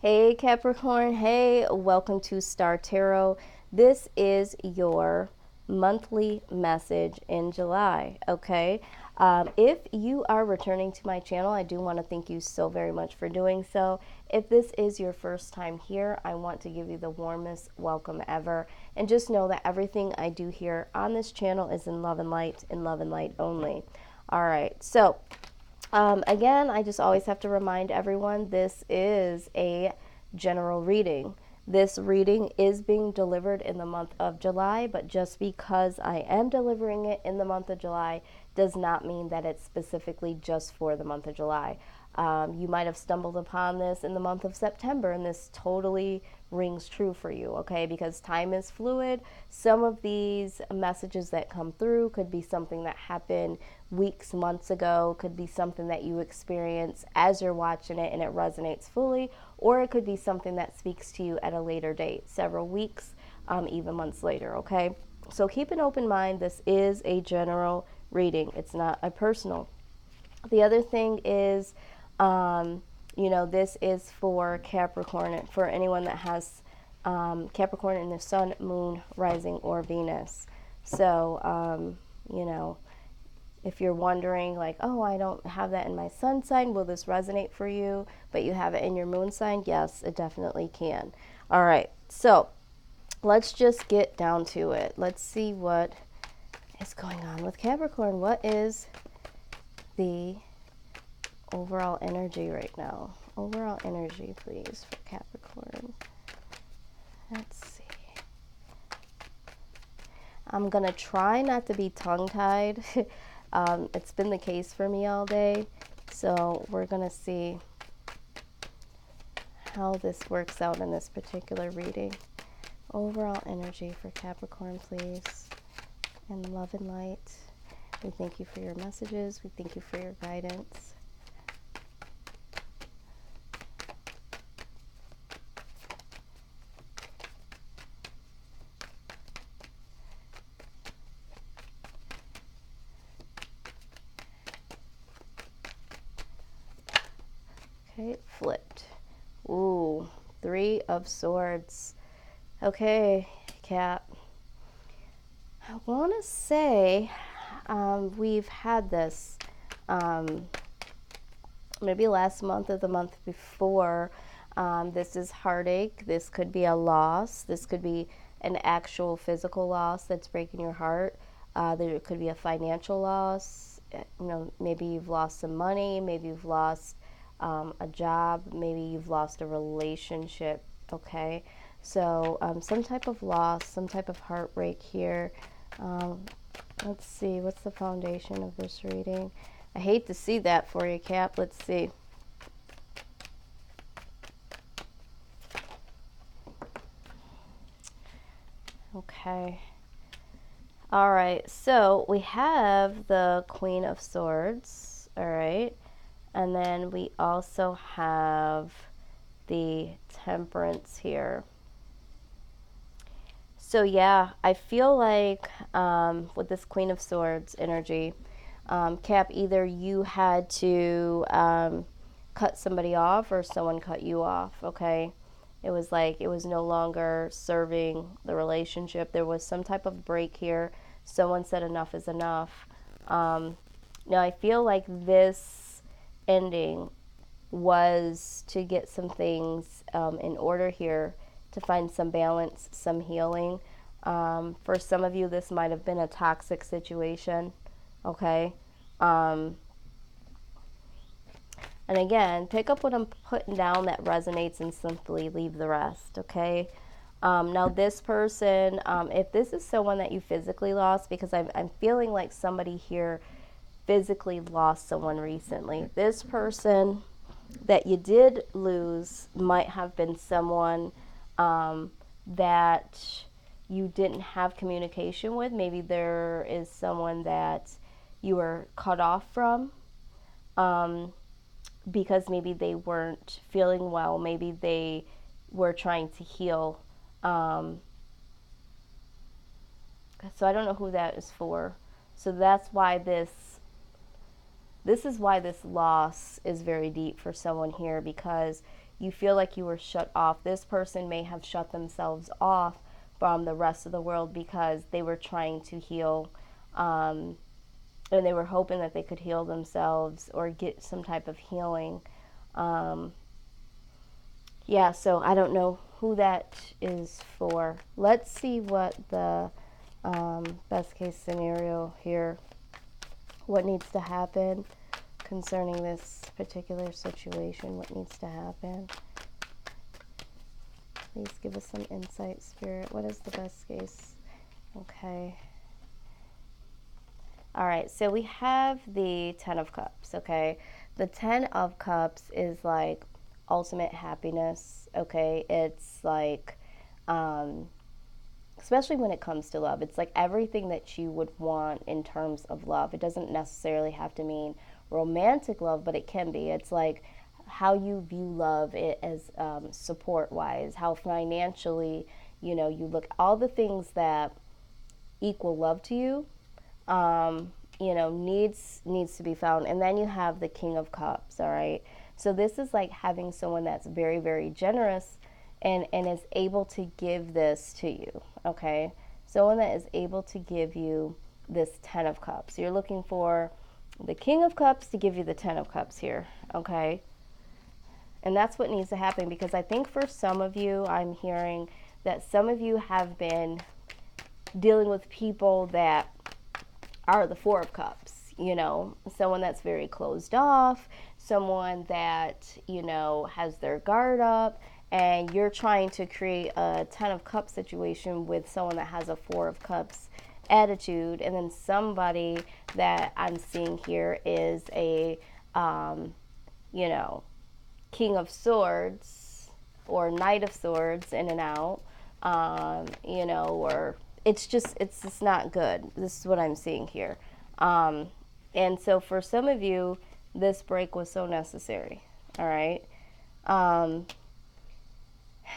Hey Capricorn, hey, welcome to Star Tarot. This is your monthly message in July, okay? If you are returning to my channel, I do want to thank you so very much for doing so. If this is your first time here, I want to give you the warmest welcome ever. And just know that everything I do here on this channel is in love and light only. All right, so again, I just always have to remind everyone this is a general reading. This reading is being delivered in the month of July, but just because I am delivering it in the month of July does not mean that it's specifically just for the month of July. You might have stumbled upon this in the month of September, and this totally rings true for you, okay? Because time is fluid. Some of these messages that come through could be something that happened weeks, months ago, could be something that you experience as you're watching it and it resonates fully, or it could be something that speaks to you at a later date, several weeks, even months later, okay? So keep an open mind. This is a general reading, it's not a personal. The other thing is, this is for Capricorn, for anyone that has Capricorn in the sun, moon, rising, or Venus. So, if you're wondering, like, oh, I don't have that in my sun sign, will this resonate for you? But you have it in your moon sign? Yes, it definitely can. All right, so let's just get down to it. Let's see what is going on with Capricorn. What is the overall energy right now? Overall energy, please, for Capricorn. Let's see. I'm going to try not to be tongue-tied. It's been the case for me all day. So we're going to see how this works out in this particular reading. Overall energy for Capricorn, please. And love and light. We thank you for your messages. We thank you for your guidance. Okay, flipped. Ooh, 3 of Swords. Okay, Cap. I want to say we've had this maybe last month or the month before. This is heartache. This could be a loss. This could be an actual physical loss that's breaking your heart. There could be a financial loss. Maybe you've lost some money. Maybe you've lost a job. Maybe you've lost a relationship. Okay, so some type of loss, some type of heartbreak here. Let's see, what's the foundation of this reading? I hate to see that for you, Cap. Let's see. Okay. All right, so we have the Queen of Swords, all right? And then we also have the Temperance here. So yeah, I feel like with this Queen of Swords energy, Cap, either you had to cut somebody off or someone cut you off, okay? It was like it was no longer serving the relationship. There was some type of break here. Someone said enough is enough. Now, I feel like this ending was to get some things in order here, to find some balance, some healing. For some of you, this might have been a toxic situation, okay? And again, pick up what I'm putting down that resonates and simply leave the rest, okay? Now, this person, if this is someone that you physically lost, because I'm feeling like somebody here physically lost someone recently. This person that you did lose might have been someone that you didn't have communication with. Maybe there is someone that you were cut off from because maybe they weren't feeling well. Maybe they were trying to heal. So I don't know who that is for. So that's why this this is why this loss is very deep for someone here, because you feel like you were shut off. This person may have shut themselves off from the rest of the world because they were trying to heal, and they were hoping that they could heal themselves or get some type of healing. Yeah, so I don't know who that is for. Let's see what the best case scenario here, what needs to happen concerning this particular situation, what needs to happen. Please give us some insight, Spirit. What is the best case? Okay. All right, so we have the Ten of Cups, okay? The Ten of Cups is like ultimate happiness, okay? It's like, especially when it comes to love, it's like everything that you would want in terms of love. It doesn't necessarily have to mean romantic love, but it can be. It's like how you view love it as support-wise, how financially, you know, you look, all the things that equal love to you, you know, needs to be found. And then you have the King of Cups, all right? So this is like having someone that's very, very generous and is able to give this to you, okay? Someone that is able to give you this Ten of Cups. You're looking for the King of Cups to give you the Ten of Cups here, okay? And that's what needs to happen, because I think for some of you, I'm hearing that some of you have been dealing with people that are the Four of Cups, you know, someone that's very closed off, someone that, you know, has their guard up, and you're trying to create a Ten of Cups situation with someone that has a Four of Cups attitude. And then somebody that I'm seeing here is a, you know, King of Swords or Knight of Swords, in and out, you know, or it's just not good. This is what I'm seeing here. And so for some of you, this break was so necessary. All right.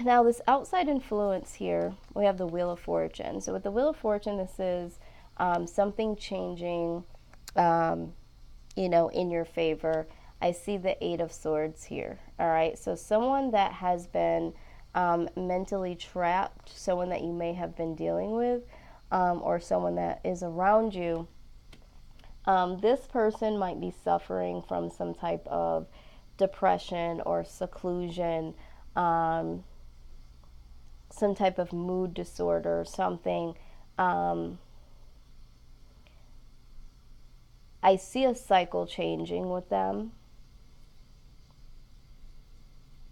Now this outside influence here, we have the Wheel of Fortune. So with the Wheel of Fortune, this is something changing, you know, in your favor. I see the Eight of Swords here. All right. So someone that has been mentally trapped, someone that you may have been dealing with, or someone that is around you, this person might be suffering from some type of depression or seclusion, some type of mood disorder or something. I see a cycle changing with them.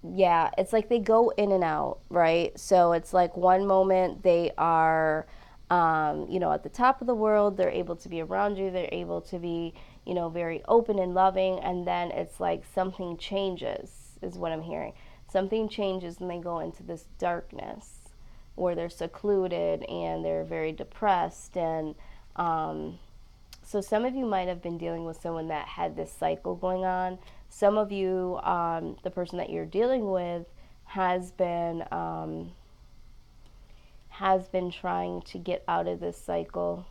Yeah, it's like they go in and out, right? So it's like one moment they are, you know, at the top of the world, they're able to be around you, they're able to be, you know, very open and loving, and then it's like something changes, is what I'm hearing. Something changes and they go into this darkness where they're secluded and they're very depressed. And so some of you might have been dealing with someone that had this cycle going on. Some of you, the person that you're dealing with has been trying to get out of this cycle.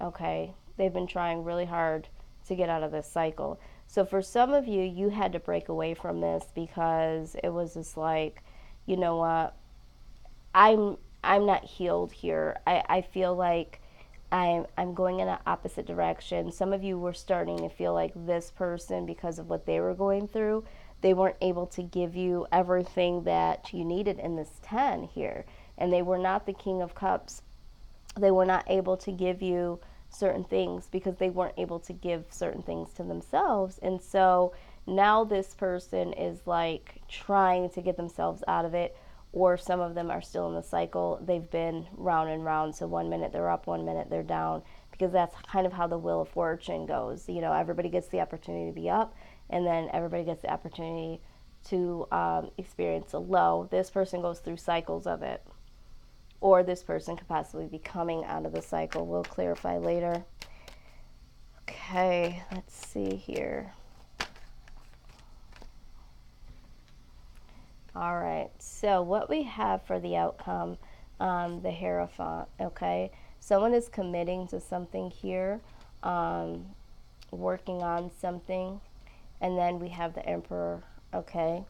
Okay, they've been trying really hard to get out of this cycle. So for some of you, you had to break away from this because it was just like, you know what, I'm not healed here. I feel like I'm going in an opposite direction. Some of you were starting to feel like this person, because of what they were going through, they weren't able to give you everything that you needed in this 10 here. And they were not the King of Cups. They were not able to give you certain things because they weren't able to give certain things to themselves. And so now this person is like trying to get themselves out of it, or some of them are still in the cycle. They've been round and round. So 1 minute they're up, 1 minute they're down, because that's kind of how the Wheel of Fortune goes. You know, everybody gets the opportunity to be up, and then everybody gets the opportunity to experience a low. This person goes through cycles of it, or this person could possibly be coming out of the cycle. We'll clarify later. Okay, let's see here. All right, so what we have for the outcome, the Hierophant, okay? Someone is committing to something here. working on something. And then we have the Emperor, okay?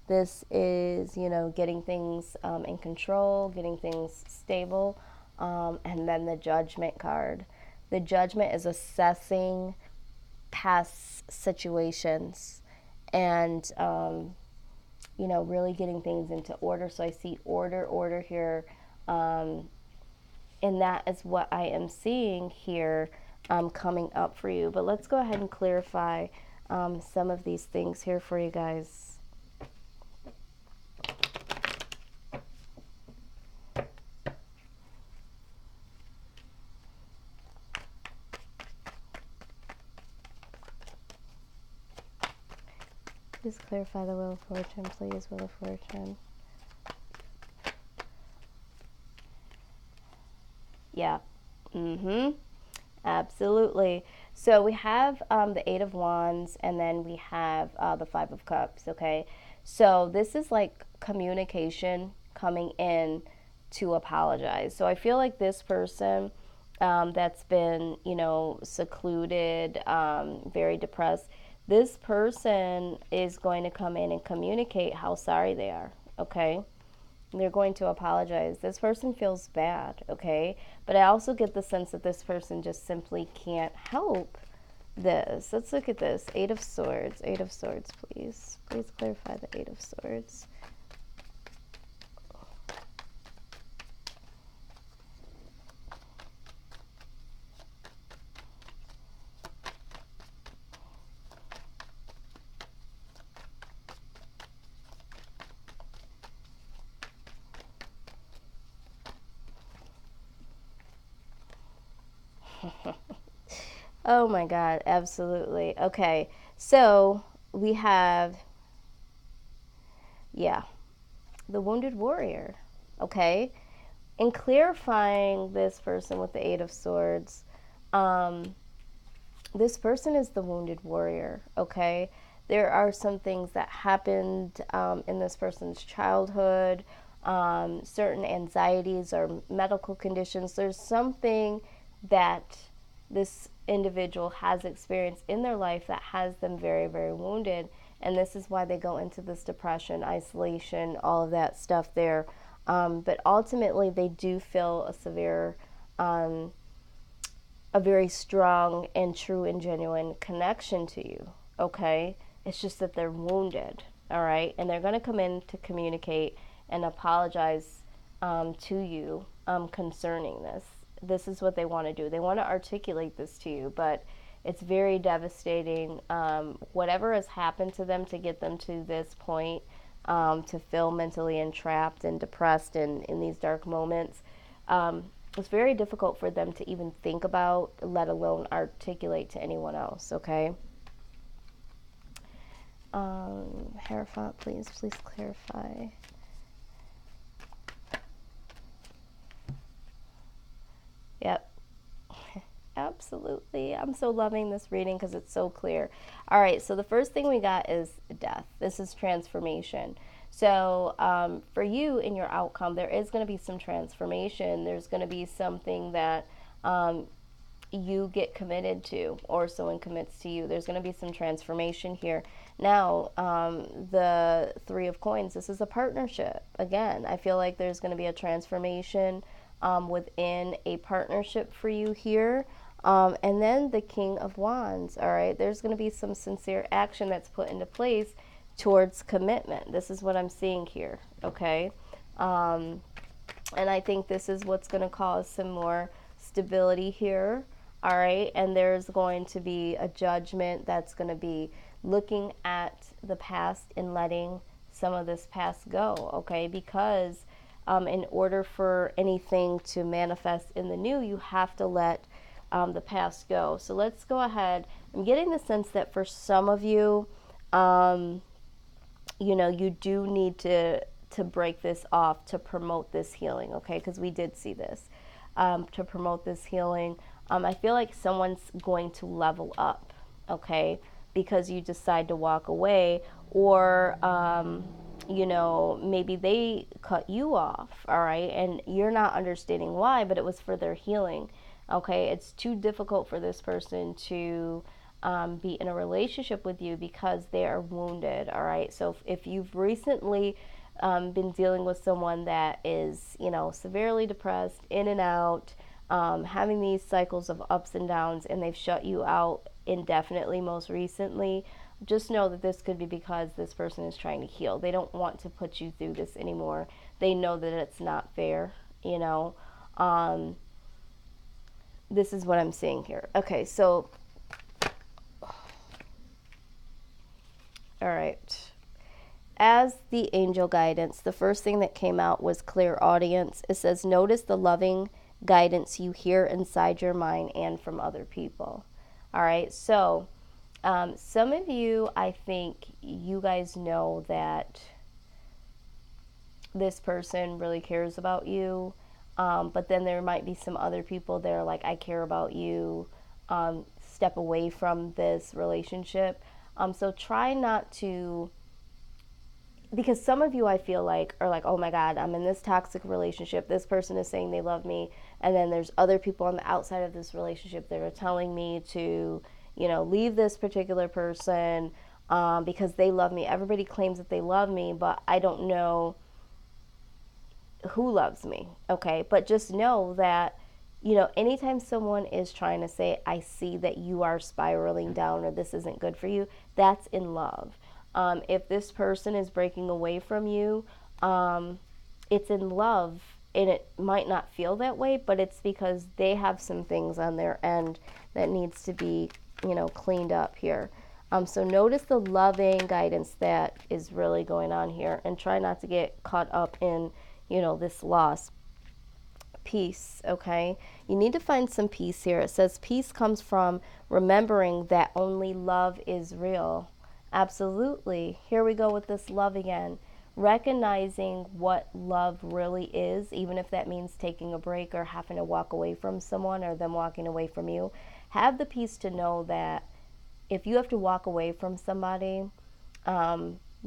This is, getting things in control, getting things stable. And then the Judgment card. The Judgment is assessing past situations and, really getting things into order. So I see order here. And that is what I am seeing here coming up for you. But let's go ahead and clarify some of these things here for you guys. Please clarify the Wheel of Fortune, please, Wheel of Fortune. Yeah. Absolutely. So we have the Eight of Wands, and then we have the Five of Cups, okay? So this is like communication coming in to apologize. So I feel like this person that's been, secluded, very depressed, this person is going to come in and communicate how sorry they are, okay? They're going to apologize. This person feels bad, okay? But I also get the sense that this person just simply can't help this. Let's look at this. Eight of Swords. Eight of Swords, please. Please clarify the Eight of Swords. Oh my God, absolutely. Okay, so we have, the Wounded Warrior, okay? In clarifying this person with the Eight of Swords, this person is the Wounded Warrior, okay? There are some things that happened in this person's childhood, certain anxieties or medical conditions. There's something that this individual has experienced in their life that has them very, very wounded. And this is why they go into this depression, isolation, all of that stuff there. But ultimately, they do feel a very strong and true and genuine connection to you, okay? It's just that they're wounded, all right? And they're going to come in to communicate and apologize to you concerning this. This is what they want to do. They want to articulate this to you, but it's very devastating. Whatever has happened to them to get them to this point, to feel mentally entrapped and depressed in these dark moments, it's very difficult for them to even think about, let alone articulate to anyone else, okay? Hierophant, please clarify. Yep. Absolutely. I'm so loving this reading because it's so clear. All right, so the first thing we got is death. This is transformation. So for you in your outcome, there is going to be some transformation. There's going to be something that you get committed to, or someone commits to you. There's going to be some transformation here. Now, the Three of Coins, this is a partnership. Again, I feel like there's going to be a transformation within a partnership for you here. And then the King of Wands, all right? There's going to be some sincere action that's put into place towards commitment. This is what I'm seeing here, okay? And I think this is what's going to cause some more stability here, all right? And there's going to be a judgment that's going to be looking at the past and letting some of this past go, okay? Because in order for anything to manifest in the new, you have to let the past go. So let's go ahead. I'm getting the sense that for some of you, you do need to break this off to promote this healing, okay? Because we did see this. To promote this healing, I feel like someone's going to level up, okay? Because you decide to walk away, or maybe they cut you off, all right? And you're not understanding why, but it was for their healing, okay? It's too difficult for this person to be in a relationship with you because they are wounded. All right. So if you've recently been dealing with someone that is, severely depressed, in and out, having these cycles of ups and downs, and they've shut you out indefinitely most recently, just know that this could be because this person is trying to heal. They don't want to put you through this anymore. They know that it's not fair, this is what I'm seeing here. Okay, so, all right. As the angel guidance, the first thing that came out was clear audience. It says, notice the loving guidance you hear inside your mind and from other people. All right, so some of you, I think you guys know that this person really cares about you, but then there might be some other people that are like, I care about you, step away from this relationship. So try not to, because some of you I feel like are like, oh my God, I'm in this toxic relationship. This person is saying they love me. And then there's other people on the outside of this relationship that are telling me to, leave this particular person because they love me. Everybody claims that they love me, but I don't know who loves me. Okay. But just know that, anytime someone is trying to say, I see that you are spiraling down or this isn't good for you, that's in love. If this person is breaking away from you, it's in love, and it might not feel that way, but it's because they have some things on their end that needs to be, cleaned up here. So notice the loving guidance that is really going on here, and try not to get caught up in, this loss. Peace, okay? You need to find some peace here. It says peace comes from remembering that only love is real. Absolutely. Here we go with this love again. Recognizing what love really is, even if that means taking a break or having to walk away from someone or them walking away from you. Have the peace to know that if you have to walk away from somebody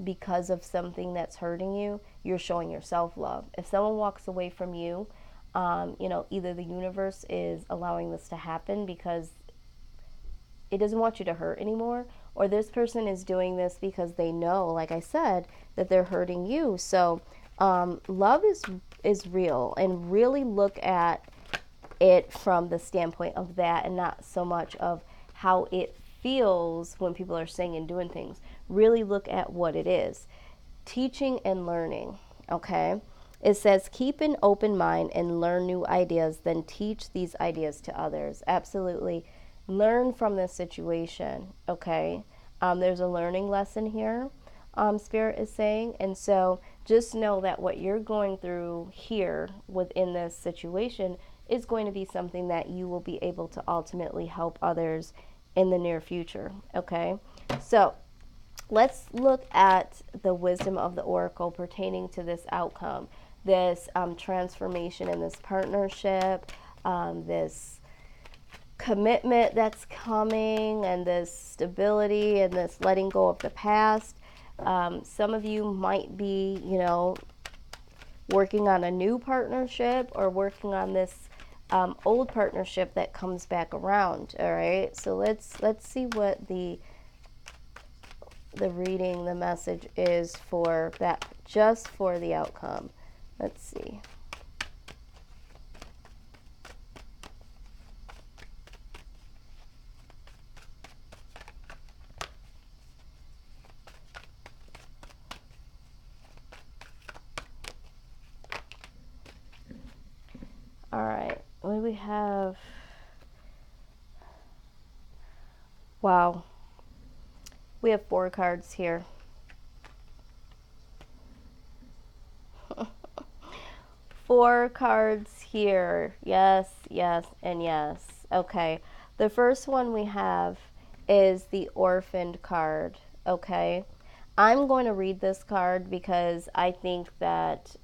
because of something that's hurting you, you're showing yourself love. If someone walks away from you, either the universe is allowing this to happen because it doesn't want you to hurt anymore, or this person is doing this because they know, like I said, that they're hurting you. So love is real, and really look at it from the standpoint of that and not so much of how it feels when people are saying and doing things. Really look at what it is. Teaching and learning, okay? It says, keep an open mind and learn new ideas, then teach these ideas to others. Absolutely. Learn from this situation, okay? There's a learning lesson here, Spirit is saying. And so just know that what you're going through here within this situation is going to be something that you will be able to ultimately help others in the near future, okay? So let's look at the wisdom of the oracle pertaining to this outcome, this transformation in this partnership, this commitment that's coming, and this stability and this letting go of the past. Some of you might be, working on a new partnership or working on this old partnership that comes back around. All right, so let's see what the reading, the message is for that, just for the outcome. Let's see. All right, what do we have? Wow. We have 4 cards here. 4 cards here. Yes, yes, and yes. Okay. The first one we have is the orphaned card. Okay. I'm going to read this card because I think that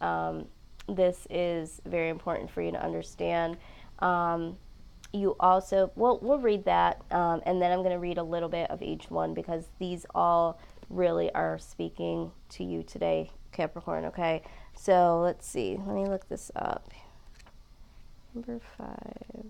this is very important for you to understand. You also, well, we'll read that, and then I'm going to read a little bit of each one because these all really are speaking to you today, Capricorn, okay? So let's see. Let me look this up. Number 5.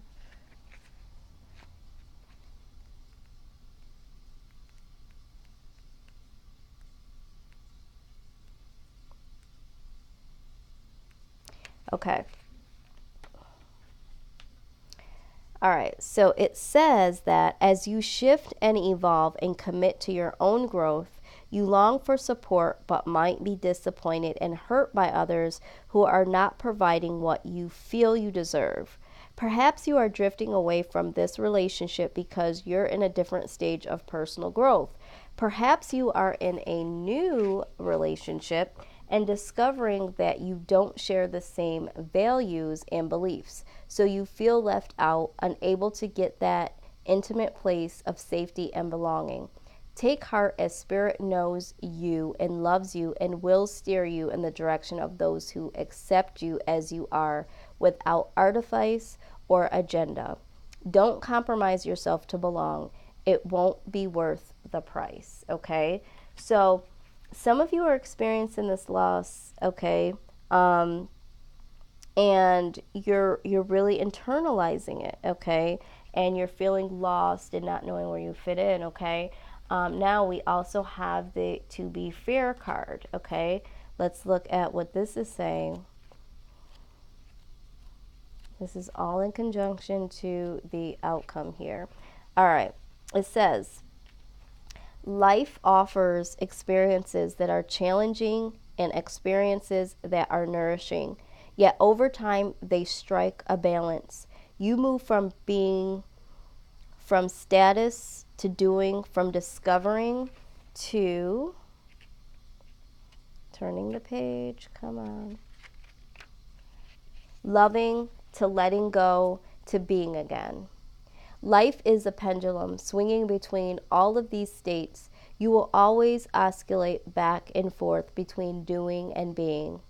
Okay. All right, so it says that as you shift and evolve and commit to your own growth, you long for support but might be disappointed and hurt by others who are not providing what you feel you deserve. Perhaps you are drifting away from this relationship because you're in a different stage of personal growth. Perhaps you are in a new relationship and discovering that you don't share the same values and beliefs. So you feel left out, unable to get that intimate place of safety and belonging. Take heart, as Spirit knows you and loves you and will steer you in the direction of those who accept you as you are without artifice or agenda. Don't compromise yourself to belong. It won't be worth the price, okay? So some of you are experiencing this loss, okay? And you're really internalizing it, okay? And you're feeling lost and not knowing where you fit in, okay? Now we also have the to be fair card, okay? Let's look at what this is saying. This is all in conjunction to the outcome here. All right, it says, life offers experiences that are challenging and experiences that are nourishing. Yet over time, they strike a balance. You move from status to doing, from discovering to turning the page, come on, loving to letting go to being again. Life is a pendulum swinging between all of these states. You will always oscillate back and forth between doing and being.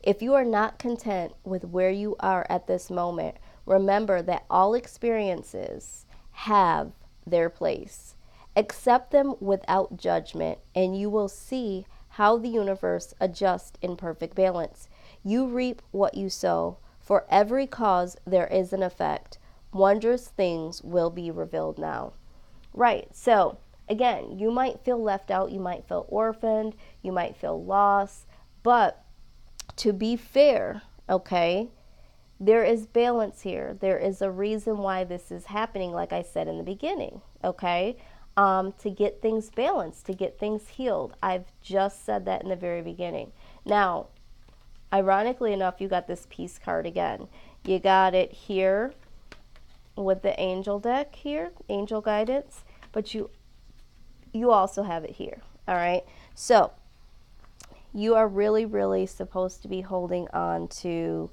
If you are not content with where you are at this moment, remember that all experiences have their place. Accept them without judgment, and you will see how the universe adjusts in perfect balance. You reap what you sow. For every cause there is an effect. Wondrous things will be revealed now. Right, so again, you might feel left out, you might feel orphaned, you might feel lost, but to be fair, okay, there is balance here. There is a reason why this is happening, like I said in the beginning, okay, to get things balanced, to get things healed. I've just said that in the very beginning. Now, ironically enough, you got this peace card again. You got it here with the angel deck here, angel guidance, but you also have it here, all right? So you are really, really supposed to be holding on to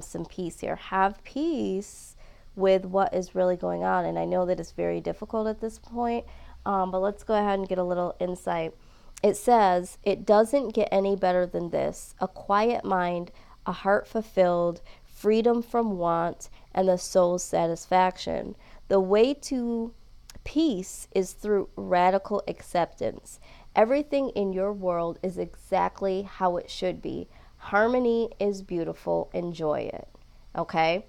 some peace here. Have peace with what is really going on. And I know that it's very difficult at this point, but let's go ahead and get a little insight. It says, it doesn't get any better than this. A quiet mind, a heart fulfilled, freedom from want, and the soul's satisfaction. The way to peace is through radical acceptance. Everything in your world is exactly how it should be. Harmony is beautiful. Enjoy it. Okay?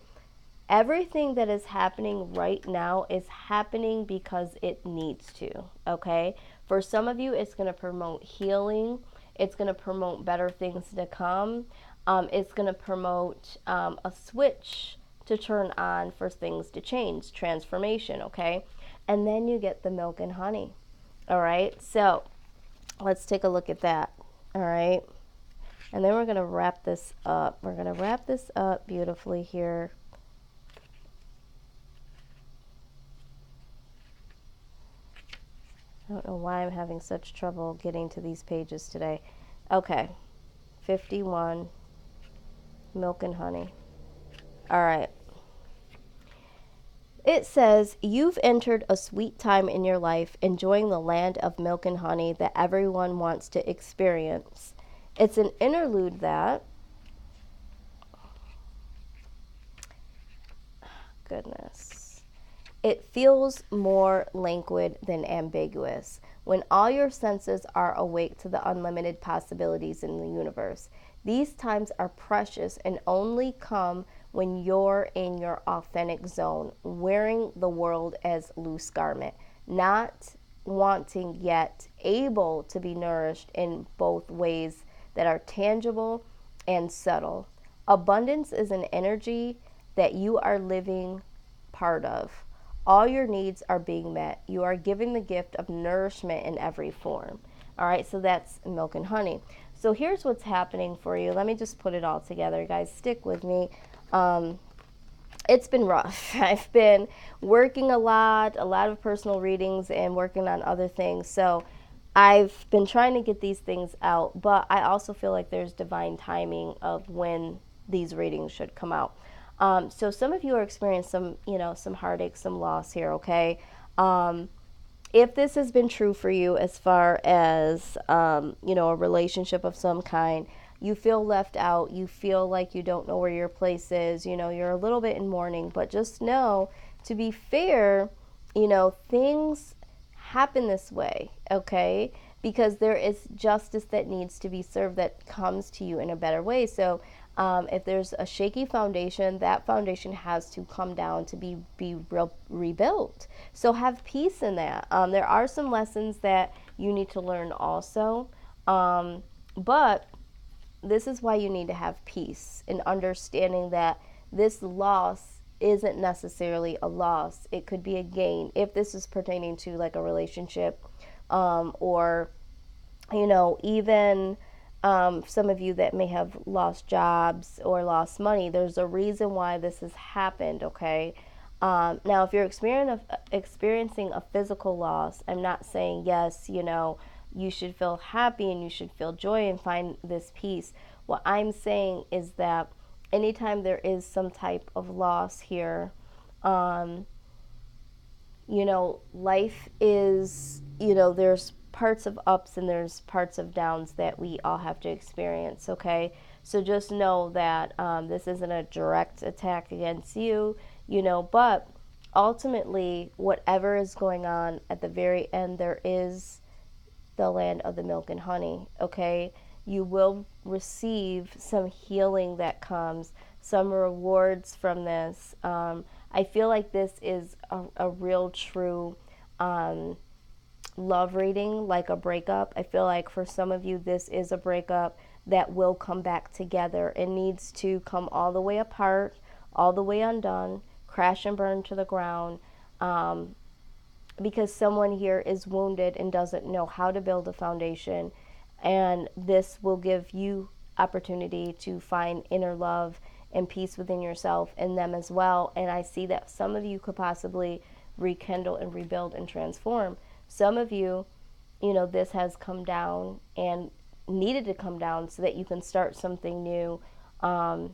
Everything that is happening right now is happening because it needs to. Okay? For some of you, it's going to promote healing. It's going to promote better things to come. It's going to promote a switch to turn on for things to change, transformation, okay? And then you get the milk and honey, all right? So let's take a look at that, all right? And then we're going to wrap this up. We're going to wrap this up beautifully here. I don't know why I'm having such trouble getting to these pages today. Okay, 51, milk and honey. All right. It says, you've entered a sweet time in your life, enjoying the land of milk and honey that everyone wants to experience. It's an interlude that, goodness, it feels more languid than ambiguous. When all your senses are awake to the unlimited possibilities in the universe, these times are precious and only come when you're in your authentic zone, wearing the world as loose garment, not wanting yet able to be nourished in both ways that are tangible and subtle. Abundance is an energy that you are living part of. All your needs are being met. You are giving the gift of nourishment in every form. All right, so that's milk and honey. So here's what's happening for you. Let me just put it all together, guys. Stick with me. It's been rough. I've been working a lot of personal readings and working on other things. So I've been trying to get these things out, but I also feel like there's divine timing of when these readings should come out. So some of you are experiencing some heartache, some loss here, okay? If this has been true for you as far as, a relationship of some kind, you feel left out, you feel like you don't know where your place is, you're a little bit in mourning, but just know, to be fair, things happen this way, okay? Because there is justice that needs to be served that comes to you in a better way. So if there's a shaky foundation, that foundation has to come down to be rebuilt. So have peace in that. There are some lessons that you need to learn also, but this is why you need to have peace and understanding that this loss isn't necessarily a loss. It could be a gain if this is pertaining to like a relationship, or even some of you that may have lost jobs or lost money. There's a reason why this has happened, okay? Now, if you're experiencing a physical loss, I'm not saying yes, you should feel happy and you should feel joy and find this peace. What I'm saying is that anytime there is some type of loss here, life is, there's parts of ups and there's parts of downs that we all have to experience, okay? So just know that this isn't a direct attack against you, but ultimately, whatever is going on at the very end, there is the land of the milk and honey, okay? You will receive some healing that comes, some rewards from this. I feel like this is a real true love reading, like a breakup. I feel like for some of you, this is a breakup that will come back together. It needs to come all the way apart, all the way undone, crash and burn to the ground, because someone here is wounded and doesn't know how to build a foundation. And this will give you opportunity to find inner love and peace within yourself and them as well. And I see that some of you could possibly rekindle and rebuild and transform. Some of you, this has come down and needed to come down so that you can start something new. And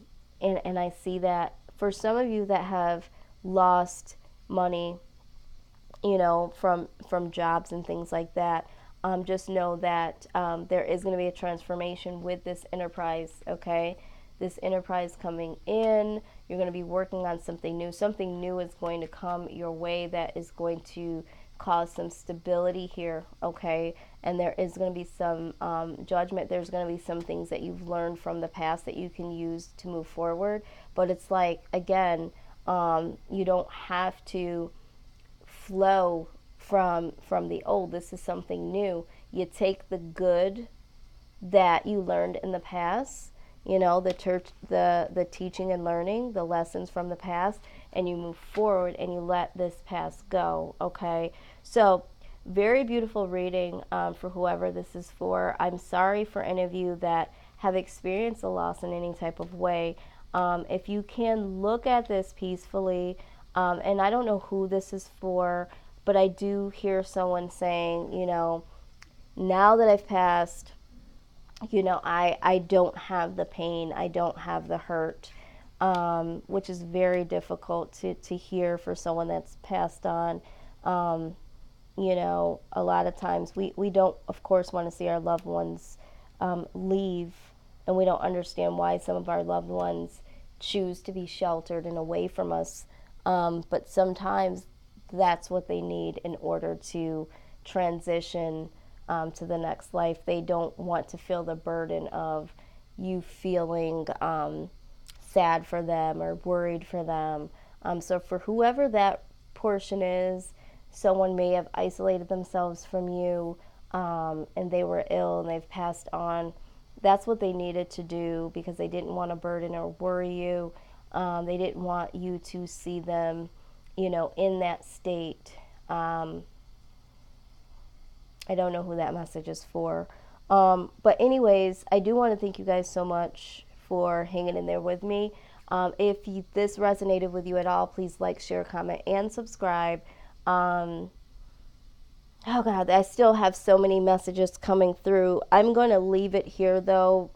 I see that for some of you that have lost money, from jobs and things like that, just know that there is going to be a transformation with this enterprise, okay? This enterprise coming in, you're going to be working on something new. Something new is going to come your way that is going to cause some stability here, okay? And there is going to be some judgment. There's going to be some things that you've learned from the past that you can use to move forward. But it's like, again, you don't have to flow from the old. This is something new. You take the good that you learned in the past, the church, the teaching and learning, the lessons from the past, and you move forward and you let this past go, okay? So very beautiful reading for whoever this is for. I'm sorry for any of you that have experienced a loss in any type of way. If you can look at this peacefully, and I don't know who this is for, but I do hear someone saying, now that I've passed, I don't have the pain, I don't have the hurt, which is very difficult to hear for someone that's passed on. A lot of times we don't, of course, want to see our loved ones leave, and we don't understand why some of our loved ones choose to be sheltered and away from us. But sometimes that's what they need in order to transition to the next life. They don't want to feel the burden of you feeling sad for them or worried for them. So for whoever that portion is, someone may have isolated themselves from you, and they were ill and they've passed on. That's what they needed to do because they didn't want to burden or worry you. They didn't want you to see them, in that state. I don't know who that message is for. But anyways, I do want to thank you guys so much for hanging in there with me. If this resonated with you at all, please like, share, comment, and subscribe. Oh God, I still have so many messages coming through. I'm going to leave it here though.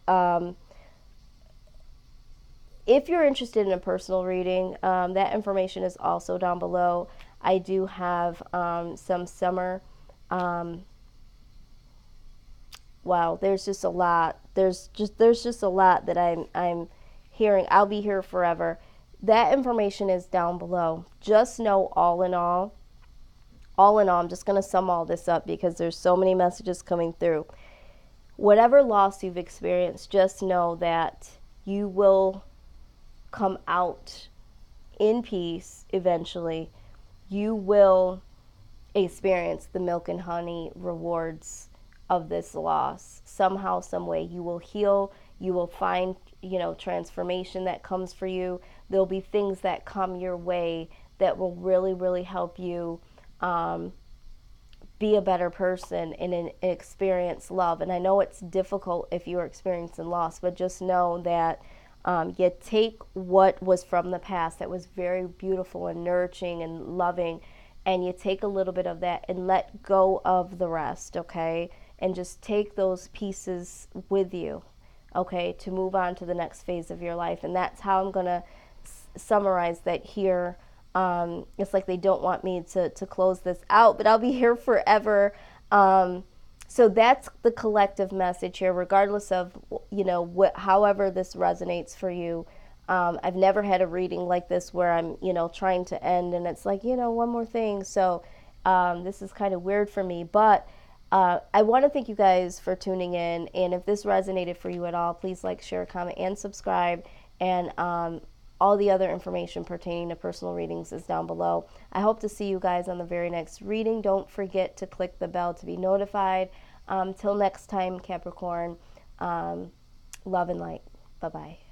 If you're interested in a personal reading, that information is also down below. I do have some summer. Wow, there's just a lot. There's just a lot that I'm hearing. I'll be here forever. That information is down below. Just know, all in all, I'm just going to sum all this up because there's so many messages coming through. Whatever loss you've experienced, just know that you will come out in peace eventually. You will experience the milk and honey rewards of this loss. Somehow, some way, you will heal. You will find, transformation that comes for you. There'll be things that come your way that will really, really help you be a better person and experience love. And I know it's difficult if you're experiencing loss, but just know that you take what was from the past that was very beautiful and nurturing and loving, and you take a little bit of that and let go of the rest, okay? And just take those pieces with you, okay, to move on to the next phase of your life. And that's how I'm going to summarize that here. It's like they don't want me to close this out, but I'll be here forever. So that's the collective message here, regardless of, however this resonates for you. I've never had a reading like this where I'm, trying to end and it's like, one more thing. So this is kind of weird for me, but I want to thank you guys for tuning in. And if this resonated for you at all, please like, share, comment, and subscribe. And all the other information pertaining to personal readings is down below. I hope to see you guys on the very next reading. Don't forget to click the bell to be notified. Till next time, Capricorn, love and light. Bye-bye.